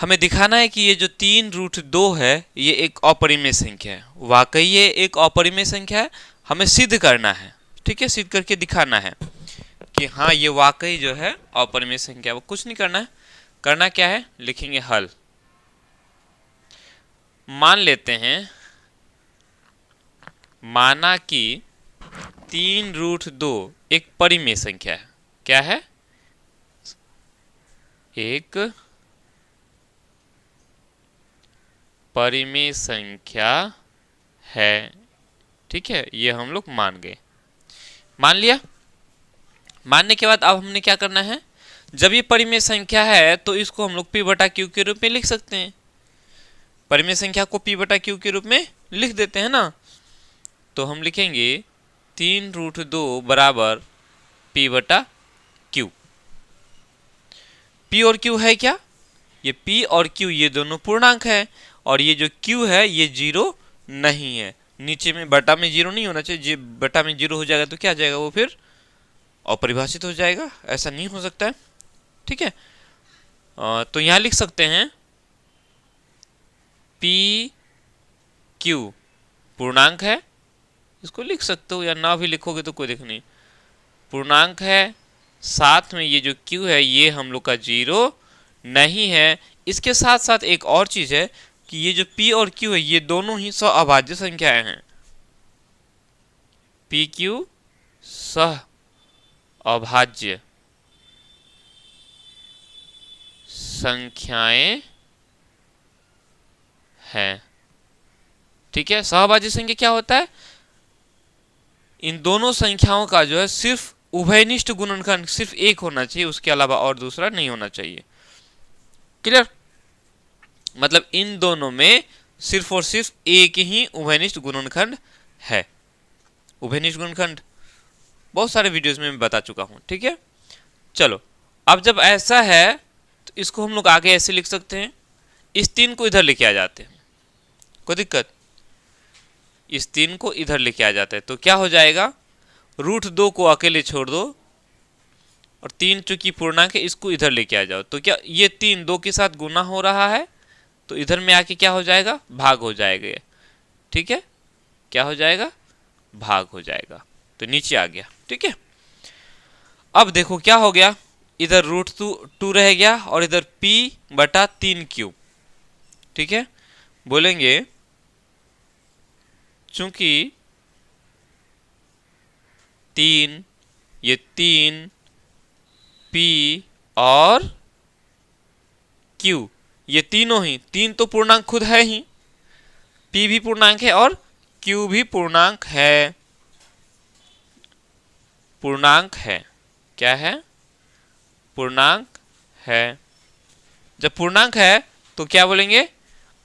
हमें दिखाना है कि ये जो 3√2 है ये एक अपरिमेय संख्या है। वाकई ये एक अपरिमेय संख्या है, हमें सिद्ध करना है। ठीक है, सिद्ध करके दिखाना है कि हाँ ये वाकई जो है अपरिमेय संख्या। वो कुछ नहीं करना है, करना क्या है, लिखेंगे हल। मान लेते हैं, माना कि 3√2 एक परिमेय संख्या है। क्या है, एक परिमेय संख्या है। ठीक है, ये हम लोग मान गए, मान लिया। मानने के बाद अब हमने क्या करना है, जब ये परिमेय संख्या है तो इसको हम लोग p बटा क्यू के रूप में लिख सकते हैं। परिमेय संख्या को p बटा क्यू के रूप में लिख देते हैं ना, तो हम लिखेंगे 3√2 बराबर p बटा क्यू। p और q है क्या, ये p और q ये दोनों पूर्णांक है, और ये जो q है ये जीरो नहीं है। नीचे में बटा में जीरो नहीं होना चाहिए, बटा में जीरो हो जाएगा तो क्या आ जाएगा, वो फिर अपरिभाषित हो जाएगा, ऐसा नहीं हो सकता है। ठीक है, तो यहां लिख सकते हैं पी क्यू पूर्णांक है, इसको लिख सकते हो या ना भी लिखोगे तो कोई दिक्कत नहीं, पूर्णांक है। साथ में ये जो क्यू है ये हम लोग का जीरो नहीं है। इसके साथ साथ एक और चीज है कि ये जो p और q है ये दोनों ही सह अभाज्य संख्याएं हैं। p q सह अभाज्य संख्याएं हैं। ठीक है, सहभाज्य संख्या क्या होता है, इन दोनों संख्याओं का जो है सिर्फ उभयनिष्ठ गुणनखंड सिर्फ एक होना चाहिए, उसके अलावा और दूसरा नहीं होना चाहिए। क्लियर, मतलब इन दोनों में सिर्फ और सिर्फ एक ही उभयनिष्ठ गुणनखंड है। उभयनिष्ठ गुणनखंड बहुत सारे वीडियोस में मैं बता चुका हूं। ठीक है, चलो अब जब ऐसा है तो इसको हम लोग आगे ऐसे लिख सकते हैं, इस 3 को इधर लेके आ जाते हैं, कोई दिक्कत, इस 3 को इधर लेके आ जाते हैं तो क्या हो जाएगा, √2 को अकेले छोड़ दो और 3 चूंकि पूर्णांक है इसको इधर लेके आ जाओ, तो क्या ये 3 2 के साथ गुना हो रहा है तो इधर में आके क्या हो जाएगा, भाग हो जाएगा। ठीक है, क्या हो जाएगा, भाग हो जाएगा, तो नीचे आ गया। ठीक है, अब देखो क्या हो गया, इधर √2 रह गया और इधर p बटा 3q। ठीक है, बोलेंगे चूंकि 3 ये 3 p और q ये तीनों ही, 3 तो पूर्णांक खुद है ही, p भी पूर्णांक है और q भी पूर्णांक है, पूर्णांक है। क्या है, पूर्णांक है। जब पूर्णांक है तो क्या बोलेंगे,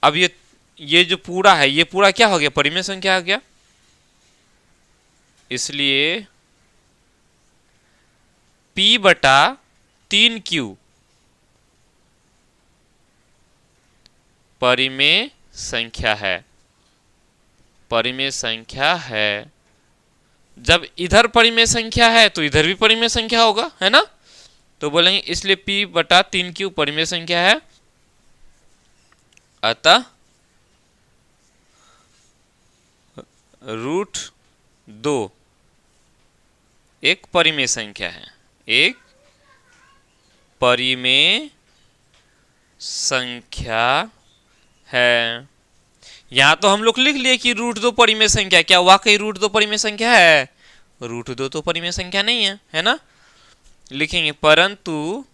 अब ये जो पूरा है ये पूरा क्या हो गया, परिमेय संख्या आ गया, इसलिए p बटा 3q परिमेय संख्या है, परिमेय संख्या है। जब इधर परिमेय संख्या है तो इधर भी परिमेय संख्या होगा, है ना, तो बोलेंगे इसलिए p बटा 3q परिमेय संख्या है, अतः √2 एक परिमेय संख्या है, एक परिमेय संख्या है। यहां तो हम लोग लिख लिए कि √2 परिमेय संख्या, क्या वाकई √2 परिमेय संख्या है, √2 तो परिमेय संख्या नहीं है, है ना, लिखेंगे परंतु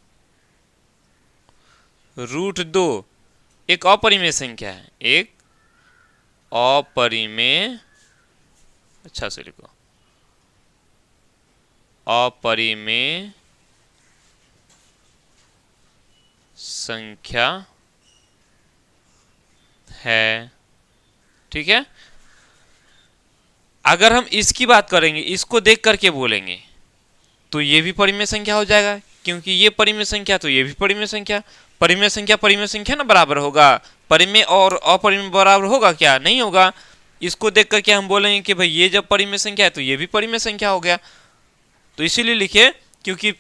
√2 एक अपरिमेय संख्या है, एक अपरिमेय, अच्छा से लिखो, अपरिमेय संख्या है। ठीक है, अगर हम इसकी बात करेंगे, इसको देख करके बोलेंगे तो ये भी परिमेय संख्या हो जाएगा, क्योंकि ये परिमेय संख्या तो ये भी परिमेय संख्या, परिमेय संख्या ना बराबर होगा, परिमेय और अपरिमेय बराबर होगा क्या, नहीं होगा। इसको देख करके हम बोलेंगे कि भाई ये जब परिमेय संख्या है तो ये भी परिमेय संख्या हो गया, तो इसीलिए लिखे क्योंकि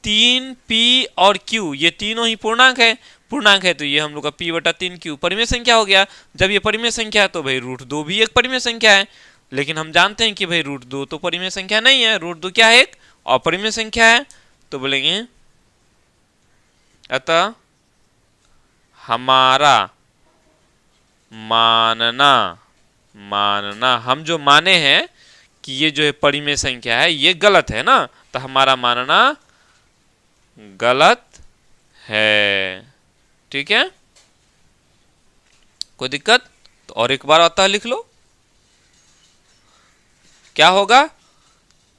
3p और q ये तीनों ही पूर्णांक है, पूर्णांक है तो ये हम लोग का p/3q परिमेय संख्या हो गया। जब ये परिमेय संख्या है तो भाई √2 भी एक परिमेय संख्या है, लेकिन हम जानते हैं कि भाई √2 तो परिमेय संख्या नहीं है, √2 क्या है, एक अपरिमेय संख्या है। तो बोलेंगे अतः हमारा मानना हम जो माने हैं कि ये जो है परिमेय संख्या है ये गलत है ना, तो हमारा मानना गलत है। ठीक है, कोई दिक्कत? तो और एक बार आता है लिख लो, क्या होगा,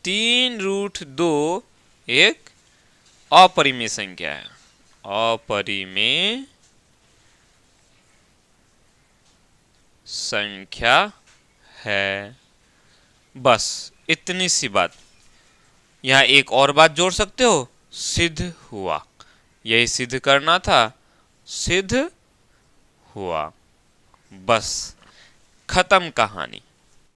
3√2 एक अपरिमेय संख्या है, अपरिमेय संख्या है। बस इतनी सी बात। यहां एक और बात जोड़ सकते हो, सिद्ध हुआ, यही सिद्ध करना था, सिद्ध हुआ, बस खत्म कहानी।